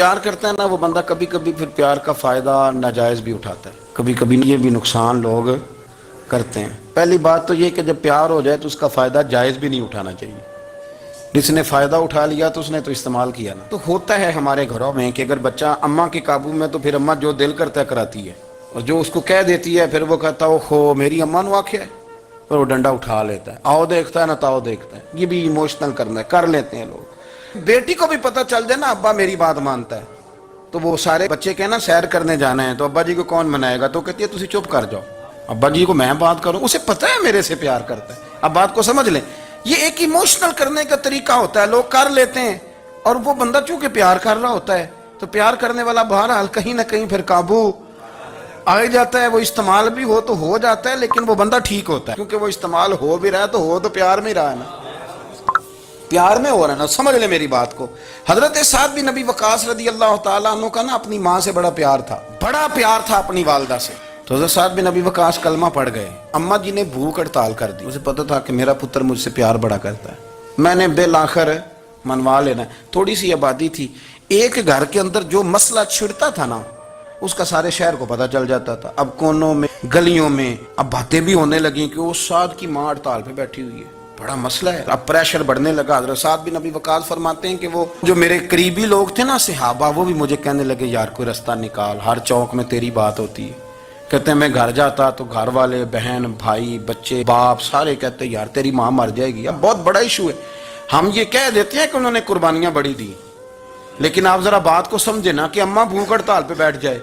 پیار کرتا ہے نا وہ بندہ کبھی کبھی پھر پیار کا فائدہ ناجائز بھی اٹھاتا ہے، کبھی کبھی یہ بھی نقصان لوگ کرتے ہیں۔ پہلی بات تو یہ کہ جب پیار ہو جائے تو اس کا فائدہ جائز بھی نہیں اٹھانا چاہیے۔ جس نے فائدہ اٹھا لیا تو اس نے تو استعمال کیا نا۔ تو ہوتا ہے ہمارے گھروں میں کہ اگر بچہ اماں کے قابو میں تو پھر اماں جو دل کرتا ہے کراتی ہے، اور جو اس کو کہہ دیتی ہے پھر وہ کہتا ہے اوہو میری اماں نے آکھیا ہے، اور وہ ڈنڈا اٹھا لیتا ہے، آؤ دیکھتا ہے نہ تاؤ دیکھتا ہے۔ یہ بھی ایموشنل کرنا ہے، کر لیتے ہیں لوگ۔ بیٹی کو بھی پتہ چل جائے نا ابا میری بات مانتا ہے تو وہ سارے بچے کہنا سیر کرنے جانا ہے تو ابا جی کو کون منائے گا، تو کہتی ہے تسی چپ کر جاؤ، ابا جی کو میں بات کروں، اسے پتہ ہے میرے سے پیار کرتا ہے۔ اب بات کو سمجھ لیں، یہ ایک ایموشنل کرنے کا طریقہ ہوتا ہے، لوگ کر لیتے ہیں، اور وہ بندہ چونکہ پیار کر رہا ہوتا ہے تو پیار کرنے والا بہرحال کہیں نہ کہیں پھر قابو آ جاتا ہے۔ وہ استعمال بھی ہو تو ہو جاتا ہے، لیکن وہ بندہ ٹھیک ہوتا ہے کیونکہ وہ استعمال ہو بھی رہا ہے تو ہو تو پیار میں ہی رہا ہے نا، پیار میں ہو رہا ہے نا۔ سمجھ لیں میری بات کو۔ حضرت سعد بن نبی وقاص رضی اللہ تعالیٰ عنہ کا نا اپنی ماں سے بڑا پیار تھا، بڑا پیار تھا اپنی والدہ سے۔ تو حضرت سعد بن نبی وقاص کلمہ پڑھ گئے، اماں جی نے بھوک ہڑتال کر دی، اسے پتہ تھا کہ میرا پتر مجھ سے پیار بڑا کرتا ہے، میں نے بالآخر منوا لینا ہے۔ تھوڑی سی آبادی تھی، ایک گھر کے اندر جو مسئلہ چھڑتا تھا نا اس کا سارے شہر کو پتہ چل جاتا تھا۔ اب کونوں میں گلیوں میں اب باتیں بھی ہونے لگیں کہ وہ سعد کی ماں ہڑتال پہ بیٹھی ہوئی ہے، بڑا مسئلہ ہے۔ اب پریشر بڑھنے لگا۔ حضرت سعد بن نبی وقاص فرماتے ہیں کہ وہ جو میرے قریبی لوگ تھے نا صحابہ، وہ بھی مجھے کہنے لگے یار کوئی رستہ نکال، ہر چوک میں تیری بات ہوتی ہے۔ کہتے ہیں میں گھر جاتا تو گھر والے، بہن، بھائی، بچے، باپ سارے کہتے یار تیری ماں مر جائے گی۔ اب بہت بڑا ایشو ہے، ہم یہ کہہ دیتے ہیں کہ انہوں نے قربانیاں بڑی دی، لیکن آپ ذرا بات کو سمجھے نا کہ اماں بھوک ہڑتال پہ بیٹھ جائے،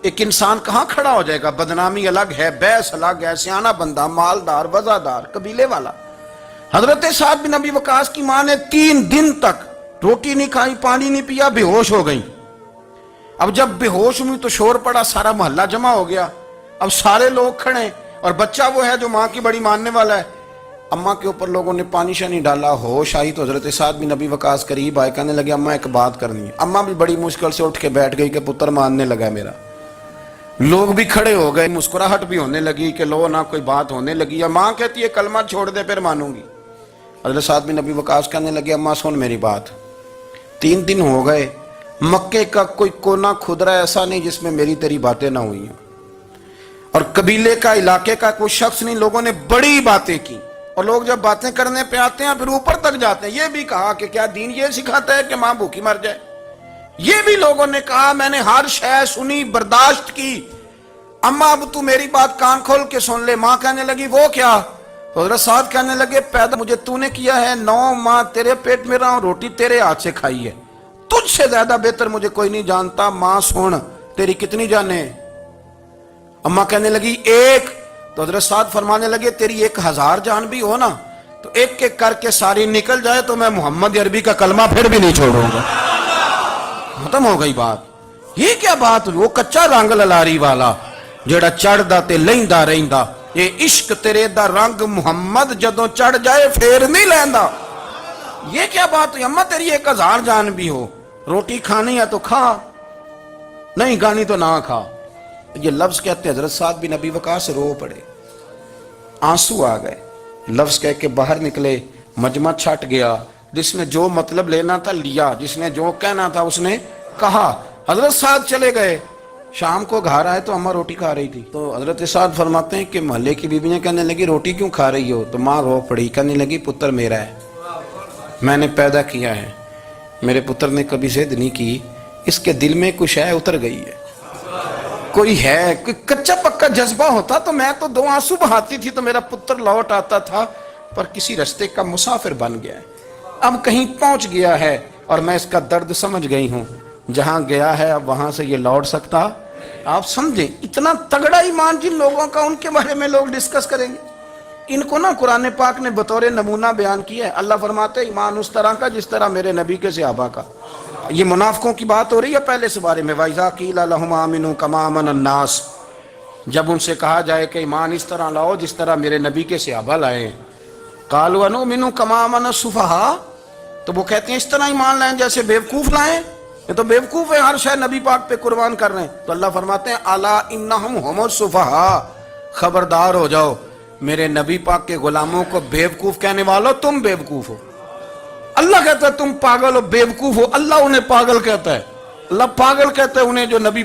ایک انسان کہاں کھڑا ہو جائے گا؟ بدنامی الگ ہے، بحث الگ ہے، سیانہ بندہ، مالدار، وزادار، قبیلے والا۔ حضرت سعد بن نبی وقاص کی ماں نے 3 دن تک روٹی نہیں کھائی، پانی نہیں پیا، بے ہوش ہو گئی۔ اب جب بے ہوش ہوئی تو شور پڑا، سارا محلہ جمع ہو گیا، اب سارے لوگ کھڑے، اور بچہ وہ ہے جو ماں کی بڑی ماننے والا ہے۔ اماں کے اوپر لوگوں نے پانی شانی ڈالا، ہوش آئی تو حضرت سعد بن نبی وقاص قریب آئے، کہنے لگے اماں ایک بات کرنی ہے۔ اماں بھی بڑی مشکل سے اٹھ کے بیٹھ گئی کہ پتر ماننے لگا میرا۔ لوگ بھی کھڑے ہو گئے، مسکراہٹ بھی ہونے لگی کہ لو نہ کوئی بات ہونے لگی، یا ماں کہتی ہے کلمہ چھوڑ دے پھر مانوں گی۔ حضرت سعد بن نبی وقاص کہنے لگے اماں سن میری بات، 3 دن ہو گئے، مکے کا کوئی کونا کھدرا ایسا نہیں جس میں میری تیری باتیں نہ ہوئی ہیں، اور قبیلے کا، علاقے کا کوئی شخص نہیں، لوگوں نے بڑی باتیں کی، اور لوگ جب باتیں کرنے پہ آتے ہیں پھر اوپر تک جاتے ہیں۔ یہ بھی کہا کہ کیا دین یہ سکھاتا ہے کہ ماں بھوکی مر جائے؟ یہ بھی لوگوں نے کہا میں نے ہر شے سنی، برداشت کی، اماں اب تو میری بات کان کھول کے سن لے۔ ماں کہنے لگی وہ کیا؟ تو حضرت سعد کہنے لگے پیدا مجھے تو نے کیا ہے، 9 ماہ تیرے پیٹ میں رہا ہوں، روٹی تیرے ہاتھ سے کھائی ہے، تجھ سے زیادہ بہتر مجھے کوئی نہیں جانتا۔ ماں سن تیری کتنی جانیں؟ اماں کہنے لگی 1۔ تو حضرت سعد فرمانے لگے تیری 1000 جان بھی ہو نا تو ایک ایک کر کے ساری نکل جائے تو میں محمد عربی کا کلمہ پھر بھی نہیں چھوڑوں گا۔ ختم ہو گئی بات۔ یہ کیا بات ہوئی؟ وہ کچا رنگ للاری والا جڑا چڑھ دا تے لیندا رہندا، یہ عشق تیرے دا رنگ محمد جدوں چڑھ جائے پھر نہیں لیندا۔ یہ کیا بات ہوئی؟ اماں تیری 1000 جان بھی ہو، روٹی کھانی ہے تو کھا، نہیں کھانی تو نہ کھا۔ یہ لفظ کہتے حضرت سعد بن نبی وقاص رو پڑے، آنسو آ گئے، لفظ کہہ کے باہر نکلے، مجمع چھٹ گیا، جس نے جو مطلب لینا تھا لیا، جس نے جو کہنا تھا اس نے کہا۔ حضرت سعد چلے گئے، شام کو گھر آئے تو اماں روٹی کھا رہی تھی، تو حضرت سعد فرماتے ہیں کہ محلے کی بیویاں کہنے لگی روٹی کیوں کھا رہی ہو؟ تو ماں رو پڑی، کہنے لگی پتر میرا ہے، میں نے پیدا کیا ہے، میرے پتر نے کبھی ضد نہیں کی، اس کے دل میں کچھ ہے اتر گئی ہے، کوئی ہے، کوئی کچا پکا جذبہ ہوتا تو میں تو 2 آنسو بہاتی تھی تو میرا پتر لوٹ آتا تھا، پر کسی رستے کا مسافر بن گیا ہے، اب کہیں پہنچ گیا ہے، اور میں اس کا درد سمجھ گئی ہوں، جہاں گیا ہے اب وہاں سے یہ لوٹ سکتا۔ آپ سمجھیں اتنا تگڑا ایمان جن لوگوں کا، ان کے بارے میں لوگ ڈسکس کریں گے۔ ان کو نا قرآن پاک نے بطور نمونہ بیان کیا ہے۔ اللہ فرماتے ہیں ایمان اس طرح کا جس طرح میرے نبی کے صحابہ کا۔ یہ منافقوں کی بات ہو رہی ہے پہلے سے بارے میں، وَإِذَا قِيلَ لَهُمْ آمِنُوا كَمَا آمَنَ النَّاسُ، جب ان سے کہا جائے کہ ایمان اس طرح لاؤ جس طرح میرے نبی کے صحابہ لائے، قَالُوا أَنُؤْمِنُ كَمَا آمَنَ السُّفَهَاءُ، تو وہ کہتے ہیں اس طرح ایمان لائیں جیسے بیوقوف لائیں، یہ تو بیوقوف ہے، ہر شے نبی پاک پہ قربان کر رہے ہیں۔ تو اللہ فرماتے ہیں الا انہم هم السفہاء، خبردار ہو جاؤ میرے نبی پاک کے غلاموں کو بیوقوف کہنے والو، تم بیوقوف ہو۔ اللہ کہتا ہے تم پاگل ہو، بیوقوف ہو، اللہ انہیں پاگل کہتا ہے۔ اللہ پاگل کہتے ہیں انہیں جو نبی